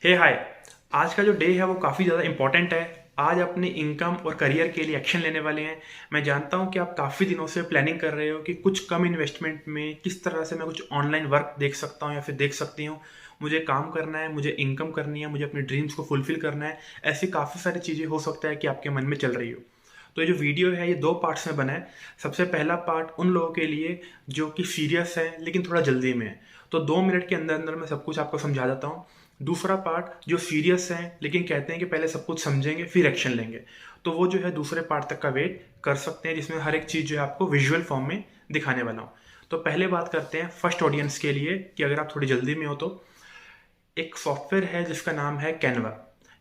हे हाय। आज का जो डे है वो काफ़ी ज़्यादा इम्पोर्टेंट है। आज अपने इनकम और करियर के लिए एक्शन लेने वाले हैं। मैं जानता हूँ कि आप काफ़ी दिनों से प्लानिंग कर रहे हो कि कुछ कम इन्वेस्टमेंट में किस तरह से मैं कुछ ऑनलाइन वर्क देख सकता हूँ या फिर देख सकती हूँ। मुझे काम करना है, मुझे इनकम करनी है, मुझे अपने ड्रीम्स को फुलफिल करना है। ऐसी काफ़ी सारी चीज़ें हो सकता है कि आपके मन में चल रही हो। तो ये जो वीडियो है ये दो पार्ट्स में बना है। सबसे पहला पार्ट उन लोगों के लिए जो कि सीरियस है लेकिन थोड़ा जल्दी में है। तो 2 मिनट के अंदर अंदर मैं सब कुछ आपको समझा देता हूँ। दूसरा पार्ट जो सीरियस है लेकिन कहते हैं कि पहले सब कुछ समझेंगे फिर एक्शन लेंगे, तो वो जो है दूसरे पार्ट तक का वेट कर सकते हैं, जिसमें हर एक चीज़ जो है आपको विजुअल फॉर्म में दिखाने वाला हूँ। तो पहले बात करते हैं फर्स्ट ऑडियंस के लिए कि अगर आप थोड़ी जल्दी में हो तो एक सॉफ्टवेयर है जिसका नाम है कैनवा।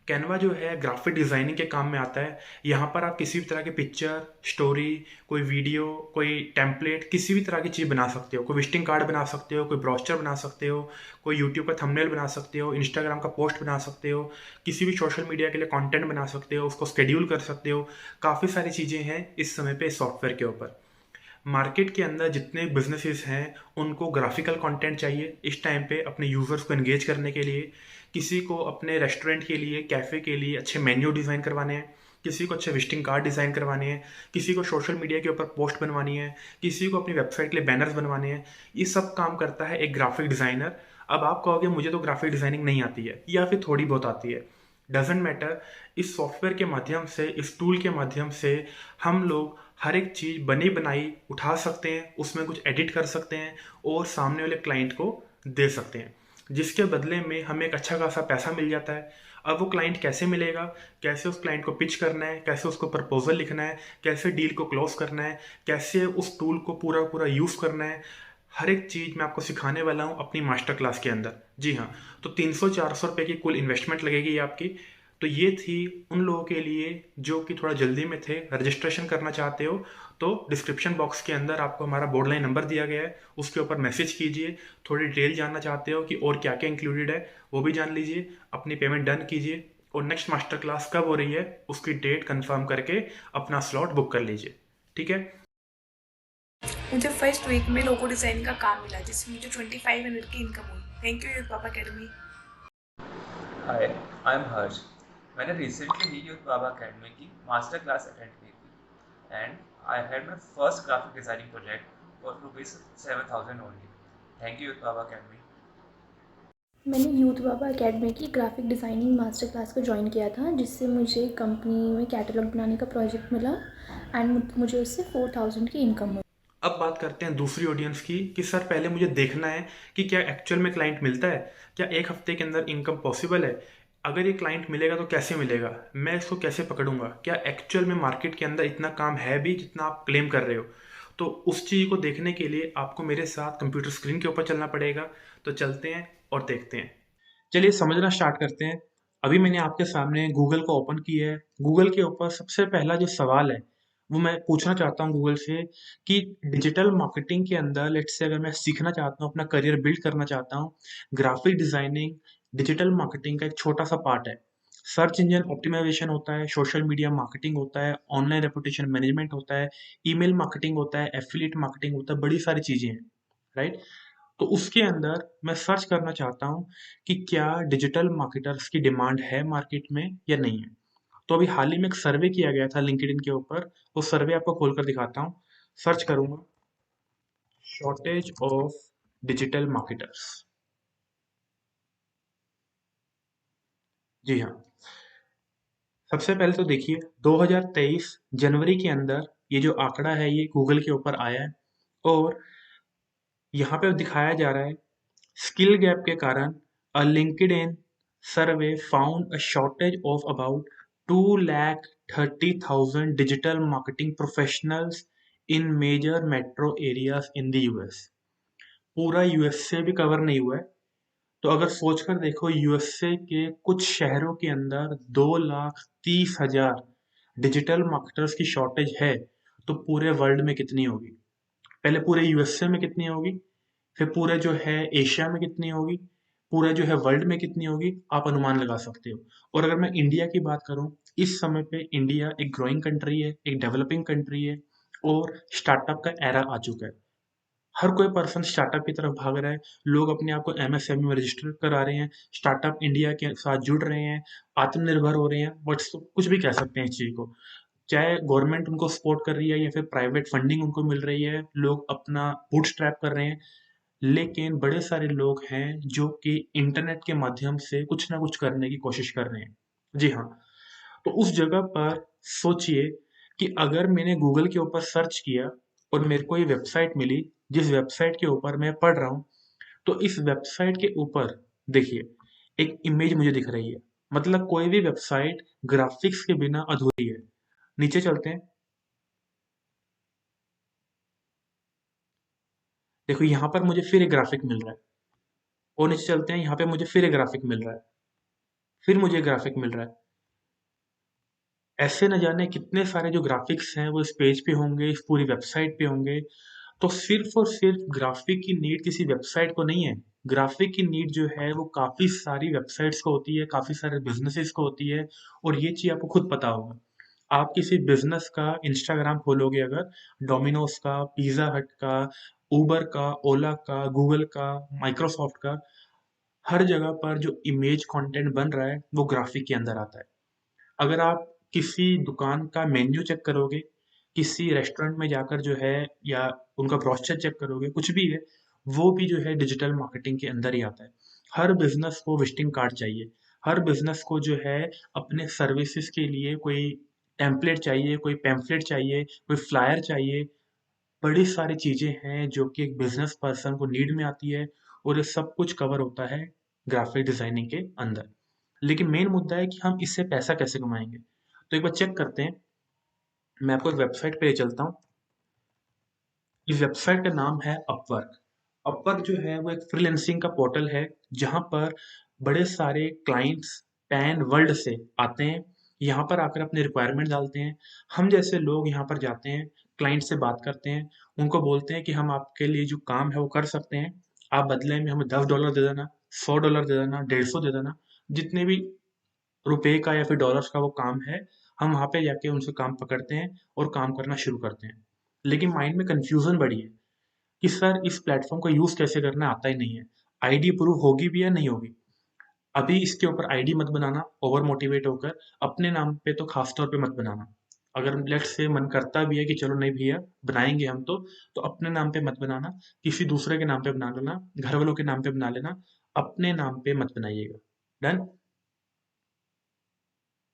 कैनवा जो है ग्राफिक डिज़ाइनिंग के काम में आता है। यहाँ पर आप किसी भी तरह की पिक्चर, स्टोरी, कोई वीडियो, कोई टेम्पलेट, किसी भी तरह की चीज़ बना सकते हो। कोई विजिटिंग कार्ड बना सकते हो, कोई ब्रोशर बना सकते हो, कोई यूट्यूब का थंबनेल बना सकते हो, इंस्टाग्राम का पोस्ट बना सकते हो, किसी भी सोशल मीडिया के लिए कंटेंट बना सकते हो, उसको शेड्यूल कर सकते हो। काफ़ी सारी चीज़ें हैं इस समय पे सॉफ्टवेयर के ऊपर। मार्केट के अंदर जितने बिजनेसेस हैं उनको ग्राफिकल कंटेंट चाहिए इस टाइम पे अपने यूजर्स को एंगेज करने के लिए। किसी को अपने रेस्टोरेंट के लिए, कैफ़े के लिए अच्छे मेन्यू डिज़ाइन करवाने हैं, किसी को अच्छे विजिटिंग कार्ड डिज़ाइन करवाने हैं, किसी को सोशल मीडिया के ऊपर पोस्ट बनवानी है, किसी को अपनी वेबसाइट के लिए बैनर्स बनवाने हैं। ये सब काम करता है एक ग्राफिक डिज़ाइनर। अब आप कहोगे मुझे तो ग्राफिक डिज़ाइनिंग नहीं आती है या फिर थोड़ी बहुत आती है, डजेंट मैटर। इस सॉफ्टवेयर के माध्यम से, इस टूल के माध्यम से हम लोग हर एक चीज़ बनी बनाई उठा सकते हैं, उसमें कुछ एडिट कर सकते हैं और सामने वाले क्लाइंट को दे सकते हैं, जिसके बदले में हमें एक अच्छा खासा पैसा मिल जाता है। अब वो क्लाइंट कैसे मिलेगा, कैसे उस क्लाइंट को पिच करना है, कैसे उसको प्रपोजल लिखना है, कैसे डील को क्लोज करना है, कैसे उस टूल को पूरा पूरा यूज़ करना है, हर एक चीज़ मैं आपको सिखाने वाला हूँ अपनी मास्टर क्लास के अंदर। जी हाँ। तो 300-400 रुपये की कुल इन्वेस्टमेंट लगेगी ये आपकी। तो ये थी उन लोगों के लिए जो कि थोड़ा जल्दी में थे, रजिस्ट्रेशन करना चाहते हो तो डिस्क्रिप्शन बॉक्स के अंदर आपको हमारा बोर्ड लाइन नंबर दिया गया है, उसके ऊपर मैसेज कीजिए। थोड़ी डिटेल जानना चाहते हो कि और क्या क्या इंक्लूडेड है वो भी जान लीजिए, अपनी पेमेंट डन कीजिए और नेक्स्ट मास्टर क्लास कब हो रही है उसकी डेट कंफर्म करके अपना स्लॉट बुक कर लीजिए। ठीक है। मुझे फर्स्ट वीक में लोगो डिज़ाइन का काम मिला जिसमें मुझे 2500 की इनकम हुई। थैंक यू यूथ पापा अकेडमी। हाय, आई एम हर्ष। मैंने रिसेंटली ही यूथ बाबा अकेडमी की मास्टर क्लास अटेंड की थी and I had my first graphic designing project for ₹7,000 only. Thank you youth Baba academy. मैंने यूथ बाबा एकेडमी की graphic designing master class को join किया था, जिससे मुझे कंपनी में कैटलॉग बनाने का प्रोजेक्ट मिला एंड मुझे उससे 4000 की इनकम हुई। अब बात करते हैं दूसरी ऑडियंस की कि सर पहले मुझे देखना है कि क्या एक्चुअल में क्लाइंट मिलता है, क्या एक हफ्ते के अंदर इनकम पॉसिबल है। अगर ये क्लाइंट मिलेगा तो कैसे मिलेगा, मैं इसको कैसे पकड़ूंगा, क्या एक्चुअल में मार्केट के अंदर इतना काम है भी जितना आप क्लेम कर रहे हो। तो उस चीज़ को देखने के लिए आपको मेरे साथ कंप्यूटर स्क्रीन के ऊपर चलना पड़ेगा। तो चलते हैं और देखते हैं। चलिए समझना स्टार्ट करते हैं। अभी मैंने आपके सामने गूगल को ओपन किया है। गूगल के ऊपर सबसे पहला जो सवाल है वो मैं पूछना चाहता हूँ गूगल से कि डिजिटल मार्केटिंग के अंदर लेट्स से अगर मैं सीखना चाहता हूँ, अपना करियर बिल्ड करना चाहता हूँ, ग्राफिक डिजाइनिंग डिजिटल मार्केटिंग का एक छोटा सा पार्ट है। सर्च इंजन ऑप्टिमाइजेशन होता है, सोशल मीडिया मार्केटिंग होता है, ऑनलाइन रेपुटेशन मैनेजमेंट होता है, ईमेल मार्केटिंग होता है, एफिलिएट मार्केटिंग होता है, बड़ी सारी चीजें हैं। राइट। तो उसके अंदर मैं सर्च करना चाहता हूँ कि क्या डिजिटल मार्केटर्स की डिमांड है मार्केट में या नहीं है। तो अभी हाल ही में एक सर्वे किया गया था लिंक्डइन के ऊपर, वो सर्वे आपको खोलकर दिखाता हूँ। सर्च करूंगा शॉर्टेज ऑफ डिजिटल मार्केटर्स। जी हाँ। सबसे पहले तो देखिए 2023 जनवरी के अंदर ये जो आंकड़ा है ये गूगल के ऊपर आया है और यहाँ पे दिखाया जा रहा है स्किल गैप के कारण a LinkedIn survey found a shortage of about 2,30,000 digital marketing professionals in major metro areas in the US. पूरा यूएसए भी कवर नहीं हुआ है। तो अगर सोचकर देखो यूएसए के कुछ शहरों के अंदर 2,30,000 डिजिटल मार्केटर्स की शॉर्टेज है, तो पूरे वर्ल्ड में कितनी होगी। पहले पूरे यूएसए में कितनी होगी, फिर पूरे जो है एशिया में कितनी होगी, पूरा जो है वर्ल्ड में कितनी होगी, आप अनुमान लगा सकते हो। और अगर मैं इंडिया की बात करूं, इस समय पे इंडिया एक ग्रोइंग कंट्री है, एक डेवलपिंग कंट्री है और स्टार्टअप का एरा आ चुका है। हर कोई पर्सन स्टार्टअप की तरफ भाग रहा है। लोग अपने आप को एमएसएमई में रजिस्टर करा रहे हैं, स्टार्टअप इंडिया के साथ जुड़ रहे हैं, आत्मनिर्भर हो रहे हैं, बट कुछ भी कह सकते हैं इस चीज़ को। चाहे गवर्नमेंट उनको सपोर्ट कर रही है या फिर प्राइवेट फंडिंग उनको मिल रही है, लोग अपना बूटस्ट्रैप कर रहे हैं, लेकिन बड़े सारे लोग हैं जो कि इंटरनेट के माध्यम से कुछ ना कुछ करने की कोशिश कर रहे हैं। जी हाँ, तो उस जगह पर सोचिए कि अगर मैंने गूगल के ऊपर सर्च किया और मेरे को ये वेबसाइट मिली, जिस वेबसाइट के ऊपर मैं पढ़ रहा हूँ, तो इस वेबसाइट के ऊपर देखिए, एक इमेज मुझे दिख रही है। मतलब कोई भी वेबसाइट ग्राफिक्स के बिना अधूरी है। नीचे चलते हैं। देखो यहाँ पर मुझे फिर एक ग्राफिक मिल रहा है, और नीचे चलते हैं, यहाँ पे मुझे फिर एक ग्राफिक मिल रहा है, फिर मुझे एक ग्राफिक मिल रहा है। ऐसे न जाने कितने सारे जो ग्राफिक्स हैं वो इस पेज पे होंगे, इस पूरी वेबसाइट पे होंगे। तो सिर्फ और सिर्फ ग्राफिक की नीड किसी वेबसाइट को नहीं है। ग्राफिक की नीड जो है वो काफ़ी सारी वेबसाइट्स को होती है, काफ़ी सारे बिजनेसेस को होती है, और ये चीज़ आपको खुद पता होगा। आप किसी बिजनेस का इंस्टाग्राम खोलोगे अगर, डोमिनोज का, पिज़्ज़ा हट का, उबर का, ओला का, गूगल का, माइक्रोसॉफ्ट का, हर जगह पर जो इमेज कंटेंट बन रहा है वो ग्राफिक के अंदर आता है। अगर आप किसी दुकान का मेन्यू चेक करोगे, किसी रेस्टोरेंट में जाकर जो है, या उनका ब्रोशर चेक करोगे, कुछ भी है, वो भी जो है डिजिटल मार्केटिंग के अंदर ही आता है। हर बिजनेस को विजिटिंग कार्ड चाहिए, हर बिजनेस को जो है अपने सर्विसेज के लिए कोई टेम्पलेट चाहिए, कोई पैम्फलेट चाहिए, कोई फ्लायर चाहिए। बड़ी सारी चीज़ें हैं जो कि एक बिजनेस पर्सन को नीड में आती है, और ये सब कुछ कवर होता है ग्राफिक डिजाइनिंग के अंदर। लेकिन मेन मुद्दा है कि हम इससे पैसा कैसे कमाएंगे। तो एक बार चेक करते हैं। मैं आपको एक वेबसाइट पे ले चलता हूँ। इस वेबसाइट का नाम है अपवर्क। अपवर्क जो है वो एक फ्रीलांसिंग का पोर्टल है, जहाँ पर बड़े सारे क्लाइंट्स पैन वर्ल्ड से आते हैं, यहाँ पर आकर अपने रिक्वायरमेंट डालते हैं। हम जैसे लोग यहाँ पर जाते हैं, क्लाइंट से बात करते हैं, उनको बोलते हैं कि हम आपके लिए जो काम है वो कर सकते हैं, आप बदले में हमें $10 दे देना, $100 दे देना, 150 दे देना, जितने भी रुपए का या फिर डॉलर्स का वो काम है, हम वहाँ पे जाके उनसे काम पकड़ते हैं और काम करना शुरू करते हैं। लेकिन माइंड में कन्फ्यूज़न बड़ी है कि सर इस प्लेटफ़ॉर्म का यूज़ कैसे करना है, आता ही नहीं है। आईडी अप्रूव होगी भी या नहीं होगी? अभी इसके ऊपर आईडी मत बनाना ओवर मोटिवेट होकर, अपने नाम पे तो ख़ास तौर पे मत बनाना। अगर लेट्स से मन करता भी है कि चलो नहीं भैया बनाएँगे हम तो अपने नाम पे मत बनाना, किसी दूसरे के नाम पे बना लेना, घर वालों के नाम पे बना लेना, अपने नाम पे मत बनाइएगा। डन?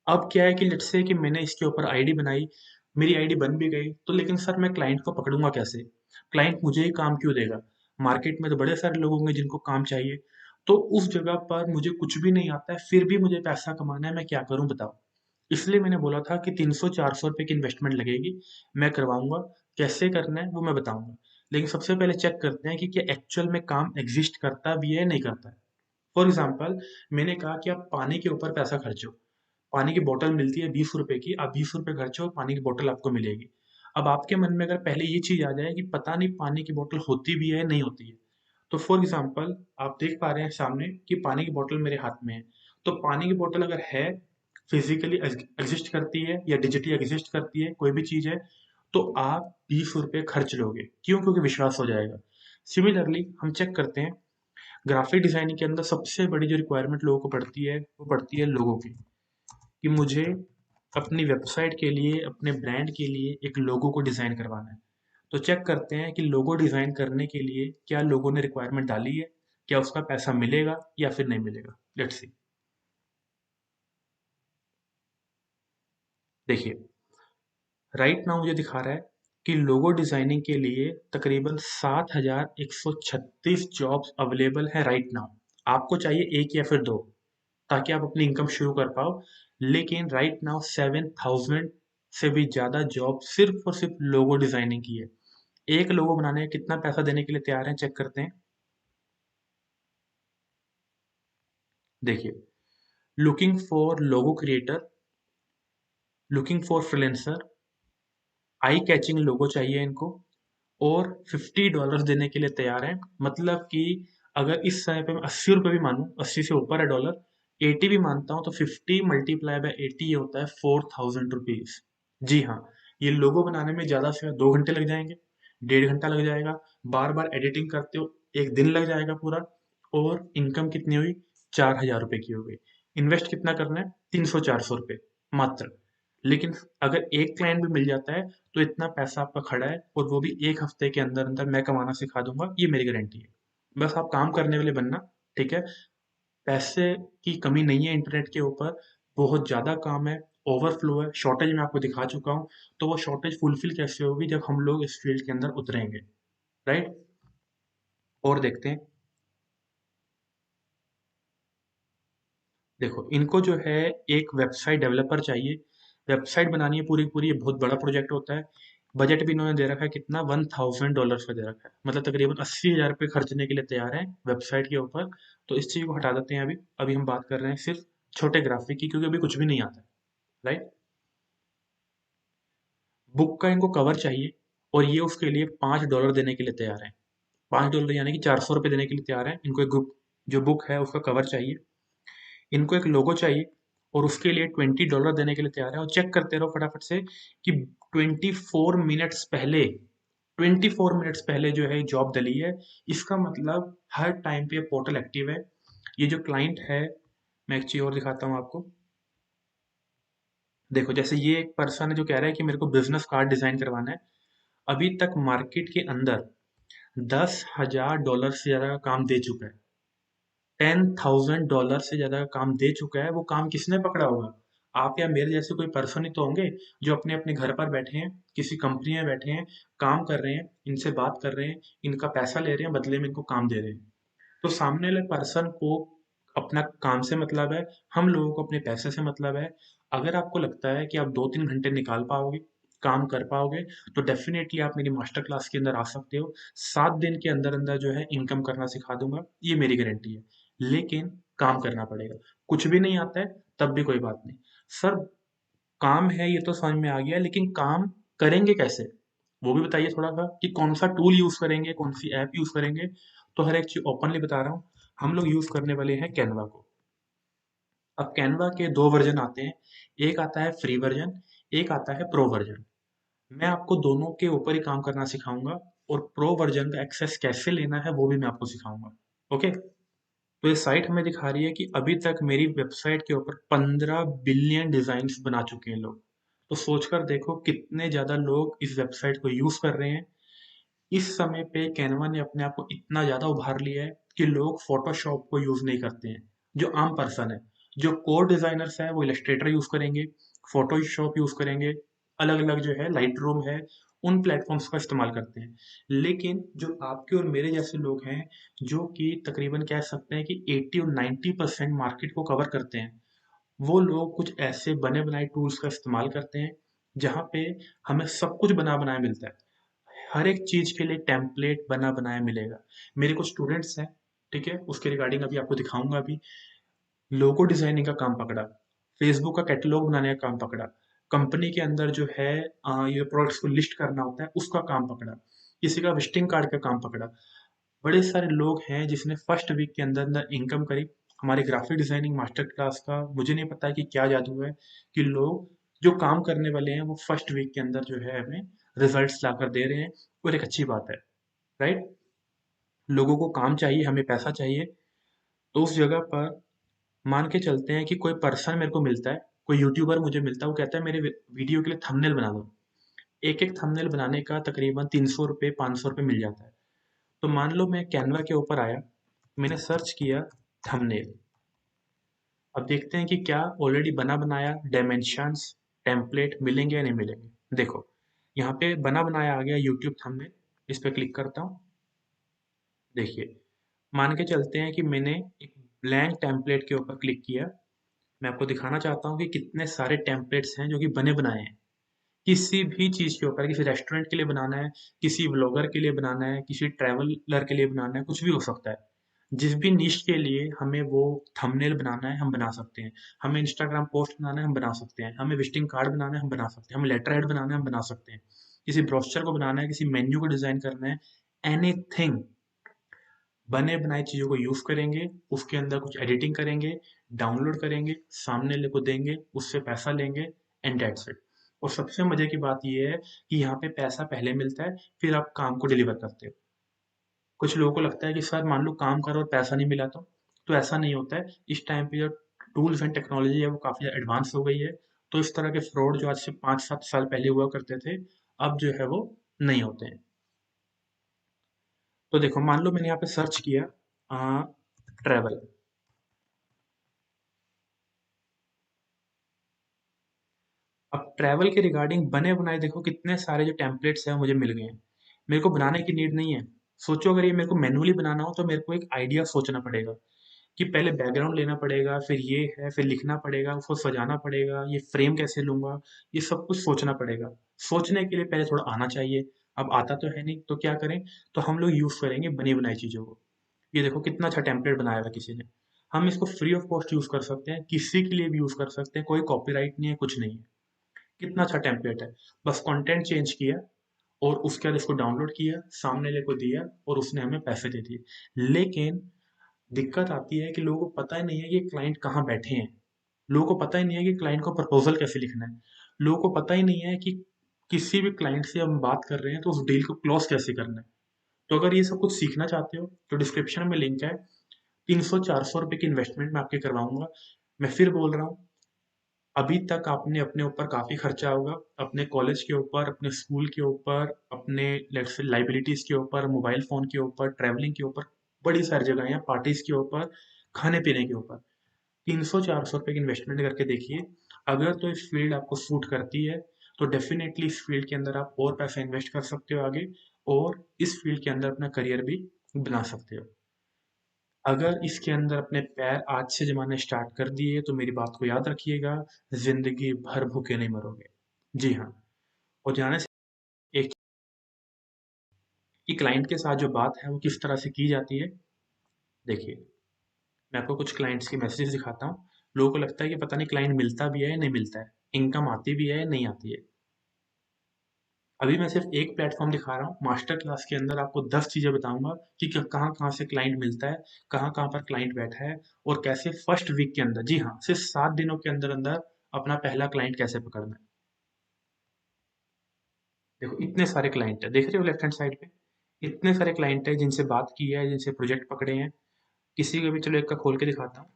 अब क्या है कि लेट्स से कि मैंने इसके ऊपर आईडी बनाई, मेरी आईडी बन भी गई, तो लेकिन सर मैं क्लाइंट को पकड़ूँगा कैसे? क्लाइंट मुझे ही काम क्यों देगा? मार्केट में तो बड़े सारे लोग होंगे जिनको काम चाहिए। तो उस जगह पर मुझे कुछ भी नहीं आता है, फिर भी मुझे पैसा कमाना है, मैं क्या करूँ बताओ? इसलिए मैंने बोला था कि 300-400 रुपए की इन्वेस्टमेंट लगेगी, मैं करवाऊँगा, कैसे करना है वो मैं बताऊँगा। लेकिन सबसे पहले चेक करते हैं कि क्या एक्चुअल में काम एक्ज़िस्ट करता भी है या नहीं करता है। फॉर एग्ज़ाम्पल मैंने कहा कि आप पानी के ऊपर पैसा खर्चो। पानी की बॉटल मिलती है ₹20 की, आप ₹20 खर्चो, पानी की बॉटल आपको मिलेगी। अब आपके मन में अगर पहले ये चीज़ आ जाए कि पता नहीं पानी की बॉटल होती भी है या नहीं होती है, तो फॉर एग्ज़ाम्पल आप देख पा रहे हैं सामने कि पानी की बॉटल मेरे हाथ में है। तो पानी की बॉटल अगर है, फिज़िकली एक्ज़िस्ट करती है या डिजिटली एक्ज़िस्ट करती है, कोई भी चीज़ है, तो आप ₹20 खर्च लोगे। क्यों? क्योंकि विश्वास हो जाएगा। सिमिलरली हम चेक करते हैं, ग्राफ़िक डिज़ाइनिंग के अंदर सबसे बड़ी जो रिक्वायरमेंट लोगों को पड़ती है, वो पड़ती है लोगों की। कि मुझे अपनी वेबसाइट के लिए, अपने ब्रांड के लिए एक लोगो को डिज़ाइन करवाना है। तो चेक करते हैं कि लोगो डिज़ाइन करने के लिए क्या लोगों ने रिक्वायरमेंट डाली है? क्या उसका पैसा मिलेगा या फिर नहीं मिलेगा? Let's see. देखिए, राइट नाउ मुझे दिखा रहा है कि लोगो डिज़ाइनिंग के लिए तकरीबन 7,136 जॉब्स अवेलेबल हैं राइट नाउ। आपको चाहिए 1 या फिर 2 ताकि आप अपनी इनकम शुरू कर पाओ। लेकिन राइट नाउ 7,000 से भी ज़्यादा जॉब सिर्फ़ और सिर्फ़ लोगो डिज़ाइनिंग की है। एक लोगो बनाने का कितना पैसा देने के लिए तैयार हैं, चेक करते हैं। देखिए, looking for logo creator, looking for freelancer, eye catching logo चाहिए इनको, और $50 देने के लिए तैयार हैं। मतलब कि अगर इस समय पे मैं ₹80 भी मानूँ, 80 से ऊपर है डॉलर, 80 भी मानता हूँ, तो 50 मल्टीप्लाई बाय 80 ये होता है ₹4000। जी हाँ, ये लोगो बनाने में ज़्यादा से ज़्यादा 2 घंटे लग जाएँगे। 1.5 घंटा लग जाएगा, बार बार एडिटिंग करते हो 1 दिन लग जाएगा पूरा, और इनकम कितनी हुई? 4,000 रुपये की हो गई। इन्वेस्ट कितना करना है? 300-400 रुपये मात्र। लेकिन अगर एक क्लाइंट भी मिल जाता है तो इतना पैसा आपका खड़ा है, और वो भी 1 हफ्ते के अंदर अंदर मैं कमाना सिखा दूंगा, ये मेरी गारंटी है। बस आप काम करने वाले बनना, ठीक है? पैसे की कमी नहीं है इंटरनेट के ऊपर, बहुत ज़्यादा काम है, ओवरफ्लो है, शॉर्टेज मैं आपको दिखा चुका हूँ। तो वो शॉर्टेज फुलफिल कैसे होगी? जब हम लोग इस फील्ड के अंदर उतरेंगे, राइट? और देखते हैं, देखो इनको जो है एक वेबसाइट डेवलपर चाहिए, वेबसाइट बनानी है पूरी पूरी, ये बहुत बड़ा प्रोजेक्ट होता है। बजट भी इन्होंने दे रखा है कितना? $1,000 का दे रखा है, मतलब तकरीबन 80,000 रुपये खर्चने के लिए तैयार है वेबसाइट के ऊपर। तो इस चीज़ को हटा देते हैं अभी। अभी हम बात कर रहे हैं सिर्फ छोटे ग्राफिक की, क्योंकि अभी कुछ भी नहीं आता है, राइट? बुक का इनको कवर चाहिए, और ये उसके लिए $5 देने के लिए तैयार है। $5 यानी कि 400 रुपये देने के लिए तैयार है। इनको एक ग्रुप जो बुक है उसका कवर चाहिए, इनको एक लोगो चाहिए, और उसके लिए $20 देने के लिए तैयार है। और चेक करते रहो फटाफट से कि 24 मिनट्स पहले जो है जॉब डली है। इसका मतलब हर टाइम पे पोर्टल एक्टिव है। ये जो क्लाइंट है, मैं एक चीज़ और दिखाता हूँ आपको। देखो जैसे ये एक पर्सन है जो कह रहा है कि मेरे को बिजनेस कार्ड डिजाइन करवाना है। अभी तक मार्केट के अंदर $10,000 से ज़्यादा का काम दे चुका है, $10,000 से ज़्यादा का काम दे चुका है। वो काम किसने पकड़ा होगा? आप या मेरे जैसे कोई पर्सन ही तो होंगे, जो अपने अपने घर पर बैठे हैं, किसी कंपनी में बैठे हैं, काम कर रहे हैं, इनसे बात कर रहे हैं, इनका पैसा ले रहे हैं, बदले में इनको काम दे रहे हैं। तो सामने वाले पर्सन को अपना काम से मतलब है, हम लोगों को अपने पैसे से मतलब है। अगर आपको लगता है कि आप 2-3 घंटे निकाल पाओगे, काम कर पाओगे, तो डेफिनेटली आप मेरी मास्टर क्लास के अंदर आ सकते हो। 7 दिन के अंदर अंदर जो है इनकम करना सिखा दूंगा, ये मेरी गारंटी है। लेकिन काम करना पड़ेगा। कुछ भी नहीं आता है तब भी कोई बात नहीं। सर काम है ये तो समझ में आ गया, लेकिन काम करेंगे कैसे? वो भी बताइए थोड़ा सा, कि कौन सा टूल यूज करेंगे, कौन सी ऐप यूज करेंगे। तो हर एक चीज ओपनली बता रहा हूँ। हम लोग यूज करने वाले हैं कैनवा को। अब कैनवा के 2 वर्जन आते हैं, एक आता है फ्री वर्जन, एक आता है प्रो वर्जन। मैं आपको दोनों के ऊपर ही काम करना सिखाऊंगा, और प्रो वर्जन का एक्सेस कैसे लेना है वो भी मैं आपको सिखाऊंगा। ओके? तो ये साइट हमें दिखा रही है कि अभी तक मेरी वेबसाइट के ऊपर 15 बिलियन डिजाइन्स बना चुके हैं लोग। तो सोचकर देखो कितने ज्यादा लोग इस वेबसाइट को यूज कर रहे हैं। इस समय पे कैनवा ने अपने आप को इतना ज़्यादा उभार लिया है कि लोग फोटोशॉप को यूज़ नहीं करते हैं। जो आम पर्सन है, जो कोड डिज़ाइनर्स हैं, वो इलस्ट्रेटर यूज़ करेंगे, फोटोशॉप यूज़ करेंगे, अलग अलग जो है लाइट रूम है, उन प्लेटफॉर्म्स का इस्तेमाल करते हैं। लेकिन जो आपके और मेरे जैसे लोग हैं, जो कि तकरीबन कह सकते हैं कि 80 और 90% मार्केट को कवर करते हैं, वो लोग कुछ ऐसे बने बनाए टूल्स का इस्तेमाल करते हैं, जहाँ पे हमें सब कुछ बना बनाया मिलता है। हर एक चीज के लिए टेम्पलेट बना बनाया मिलेगा। मेरे कुछ स्टूडेंट्स हैं, ठीक है, उसके रिगार्डिंग अभी आपको दिखाऊंगा। अभी लोगो डिजाइनिंग का काम पकड़ा, फेसबुक का कैटलॉग बनाने का काम पकड़ा, कंपनी के अंदर जो है ये प्रोडक्ट्स को लिस्ट करना होता है उसका काम पकड़ा, किसी का विजिटिंग कार्ड का काम पकड़ा। बड़े सारे लोग हैं जिसने फर्स्ट वीक के अंदर अंदर इनकम करी। हमारे ग्राफिक डिजाइनिंग मास्टर क्लास का मुझे नहीं पता है कि क्या जादू है, कि लोग जो काम करने वाले हैं वो फर्स्ट वीक के अंदर जो है हमें रिजल्ट्स लाकर दे रहे हैं। और एक अच्छी बात है, राइट? लोगों को काम चाहिए, हमें पैसा चाहिए। तो उस जगह पर मान के चलते हैं कि कोई पर्सन मेरे को मिलता है, कोई यूट्यूबर मुझे मिलता है, वो कहता है मेरे वीडियो के लिए थंबनेल बना दो। एक एक थंबनेल बनाने का तकरीबन 300 रुपये 500 रुपये मिल जाता है। तो मान लो मैं कैनवा के ऊपर आया, मैंने सर्च किया थंबनेल। अब देखते हैं कि क्या ऑलरेडी बना बनाया डायमेंशंस टेम्पलेट मिलेंगे या नहीं मिलेंगे। देखो यहाँ पे बना बनाया आ गया यूट्यूब थंबनेल, इस पर क्लिक करता हूँ। देखिए, मान के चलते हैं कि मैंने एक ब्लैंक टेम्पलेट के ऊपर क्लिक किया। मैं आपको दिखाना चाहता हूँ कि कितने सारे टेम्पलेट्स हैं जो कि बने बनाए हैं। किसी भी चीज़ के ऊपर, किसी रेस्टोरेंट के लिए बनाना है, किसी व्लॉगर के लिए बनाना है, किसी ट्रैवलर के लिए बनाना है, कुछ भी हो सकता है। जिस भी निश के लिए हमें वो थंबनेल बनाना है हम बना सकते हैं। हमें इंस्टाग्राम पोस्ट बनाना है हम बना सकते हैं। हमें विजिटिंग कार्ड बनाना है हम बना सकते हैं। हमें लेटर हेड बनाना है हम बना सकते हैं। किसी ब्रोशर को बनाना है, किसी मेन्यू को डिजाइन करना है, एनीथिंग, बने बनाए चीज़ों को यूज़ करेंगे, उसके अंदर कुछ एडिटिंग करेंगे, डाउनलोड करेंगे, सामने वाले को देंगे, उससे पैसा लेंगे, एंड दैट्स इट। और सबसे मजे की बात ये है कि यहाँ पे पैसा पहले मिलता है, फिर आप काम को डिलीवर करते हो। कुछ लोगों को लगता है कि सर मान लो काम करो और पैसा नहीं मिला तो ऐसा नहीं होता है। इस टाइम पे जो टूल्स एंड टेक्नोलॉजी है वो काफ़ी एडवांस हो गई है, तो इस तरह के फ्रॉड जो आज से 5-7 साल पहले हुआ करते थे, अब जो है वो नहीं होते हैं। तो देखो मान लो मैंने यहाँ पे सर्च किया ट्रैवल। अब ट्रैवल के रिगार्डिंग बने बनाए देखो कितने सारे जो टेम्पलेट्स हैं मुझे मिल गए हैं। मेरे को बनाने की नीड नहीं है। सोचो अगर ये मेरे को मैन्युअली बनाना हो तो मेरे को एक आइडिया सोचना पड़ेगा कि पहले बैकग्राउंड लेना पड़ेगा, फिर ये है, फिर लिखना पड़ेगा, उसको सजाना पड़ेगा, ये फ्रेम कैसे लूंगा, ये सब कुछ सोचना पड़ेगा। सोचने के लिए पहले थोड़ा आना चाहिए। अब आता तो है नहीं, तो क्या करें? तो हम लोग यूज करेंगे बनी बनाई चीजों को। ये देखो कितना अच्छा टेम्पलेट बनाया हुआ है किसी ने। हम इसको फ्री ऑफ कॉस्ट यूज कर सकते हैं, किसी के लिए भी यूज कर सकते हैं, कोई कॉपीराइट नहीं है, कुछ नहीं है। कितना अच्छा टेम्पलेट है। बस कंटेंट चेंज किया और उसके बाद इसको डाउनलोड किया, सामने वाले को दिया और उसने हमें पैसे दे दिए। लेकिन दिक्कत आती है कि लोगों को पता ही नहीं है कि क्लाइंट कहाँ बैठे हैं। लोगों को पता ही नहीं है कि क्लाइंट को प्रपोजल कैसे लिखना है। लोगों को पता ही नहीं है कि किसी भी क्लाइंट से हम बात कर रहे हैं तो उस डील को क्लोज कैसे करना है। तो अगर ये सब कुछ सीखना चाहते हो तो डिस्क्रिप्शन में लिंक है। 300-400 रुपए की इन्वेस्टमेंट मैं आपके करवाऊंगा। मैं फिर बोल रहा हूँ, अभी तक आपने अपने ऊपर काफ़ी खर्चा होगा, अपने कॉलेज के ऊपर, अपने स्कूल के ऊपर, अपने लेट्स से लाइबिलिटीज़ के ऊपर, मोबाइल फ़ोन के ऊपर, ट्रैवलिंग के ऊपर, बड़ी सारी जगह हैं, पार्टीज़ के ऊपर, खाने-पीने के ऊपर। 300-400 रुपए की इन्वेस्टमेंट करके देखिए। अगर तो इस फील्ड आपको सूट करती है, तो डेफ़िनेटली इस फील्ड के अंदर आप और पैसा इन्वेस्ट कर सकते हो आगे और इस फील्ड के अंदर अपना करियर भी बना सकते हो। अगर इसके अंदर अपने पैर आज से जमाने स्टार्ट कर दिए तो मेरी बात को याद रखिएगा, ज़िंदगी भर भूखे नहीं मरोगे। जी हाँ, और जाने से एक कि क्लाइंट के साथ जो बात है वो किस तरह से की जाती है, देखिए, मैं आपको कुछ क्लाइंट्स के मैसेजेस दिखाता हूँ। लोगों को लगता है कि पता नहीं क्लाइंट मिलता भी है या नहीं मिलता है, इनकम आती भी है या नहीं आती है। अभी मैं सिर्फ एक प्लेटफॉर्म दिखा रहा हूँ, मास्टर क्लास के अंदर आपको 10 चीज़ें बताऊंगा कि कहाँ-कहाँ से क्लाइंट मिलता है, कहाँ-कहाँ पर क्लाइंट बैठा है और कैसे फर्स्ट वीक के अंदर, जी हाँ, सिर्फ 7 दिनों के अंदर-अंदर अपना पहला क्लाइंट कैसे पकड़ना है। देखो इतने सारे क्लाइंट है, देख रहे हो लेफ्ट हैंड साइड पे? इतने सारे क्लाइंट है जिनसे बात की है, जिनसे प्रोजेक्ट पकड़े हैं। किसी का भी चलो एक का खोल के दिखाता हूँ।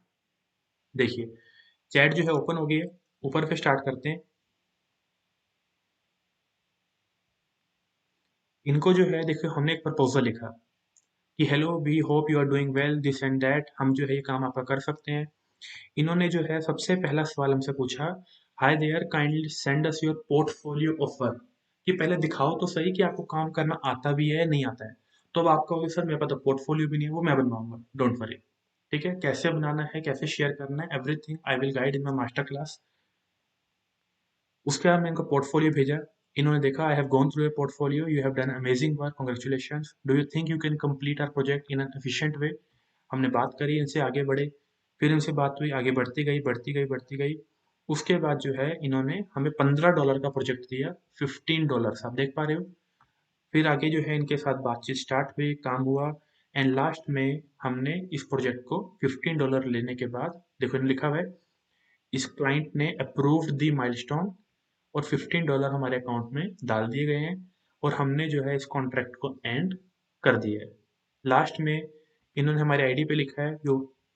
देखिए, चैट जो है ओपन हो गई है, ऊपर पे स्टार्ट करते हैं। इनको जो है देखिए हमने एक प्रपोजल लिखा कि hello we hope you are doing well this and that, हम जो है ये काम आपका कर सकते हैं। इन्होंने जो है सबसे पहला सवाल हमसे पूछा, hi there kindly send us your portfolio of work, कि पहले दिखाओ तो सही कि आपको काम करना आता भी है या नहीं आता है। तो अब आप कहोगे सर मेरे पास तो पोर्टफोलियो भी नहीं है, वो मैं बनवाऊंगा, डोंट वरी। ठीक है, कैसे बनाना है, कैसे शेयर करना है, everything I will guide in my master class. उसके बाद मैंने इनको पोर्टफोलियो भेजा। इन्होंने देखा, I have gone through your portfolio, you have done amazing work, congratulations, do you think you can complete our project in an efficient way. हमने बात करी, इनसे आगे बढ़े, फिर इनसे बात हुई, आगे बढ़ती गई बढ़ती गई बढ़ती गई। उसके बाद जो है इन्होंने हमें $15 का प्रोजेक्ट दिया, $15 आप देख पा रहे हो। फिर आगे जो है इनके साथ बातचीत स्टार्ट हुई, काम हुआ एंड लास्ट में हमने इस प्रोजेक्ट को $15 लेने के बाद, देखो इन्होंने लिखा हुआ है, इस क्लाइंट ने अप्रूव्ड दी माइलस्टोन और $15 हमारे अकाउंट में डाल दिए गए हैं और हमने जो है इस कॉन्ट्रैक्ट को एंड कर दिया है। लास्ट में इन्होंने हमारे आईडी पे लिखा है,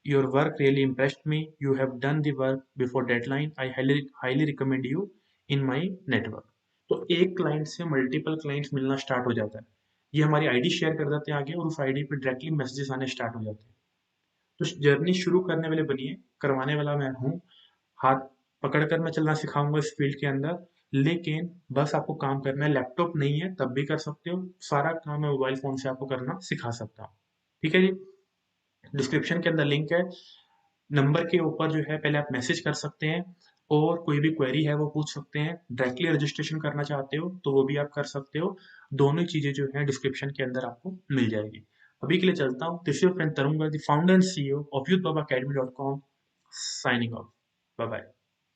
your work really impressed me, you have done the work before deadline, I highly recommend you in my network. तो एक क्लाइंट से मल्टीपल क्लाइंट्स मिलना स्टार्ट हो जाता है। ये हमारी आईडी शेयर कर देते हैं आगे और उस आईडी पे डायरेक्टली मैसेजेस आने स्टार्ट हो जाते हैं। तो जर्नी शुरू करने वाले बनिए, करवाने वाला मैं हूँ। हाथ पकड़कर मैं चलना सिखाऊंगा इस फील्ड के अंदर, लेकिन बस आपको काम करना है। लैपटॉप नहीं है तब भी कर सकते हो, सारा काम मैं मोबाइल फ़ोन से आपको करना सिखा सकता हूँ। ठीक है जी? डिस्क्रिप्शन के अंदर लिंक है, नंबर के ऊपर जो है पहले आप मैसेज कर सकते हैं और कोई भी क्वेरी है वो पूछ सकते हैं। डायरेक्टली रजिस्ट्रेशन करना चाहते हो तो वो भी आप कर सकते हो। दोनों चीज़ें जो हैं डिस्क्रिप्शन के अंदर आपको मिल जाएगी। अभी के लिए चलता हूँ। This is your friend Tarun Garg, the founder and CEO of youthbaba academy.com, signing off. Bye bye.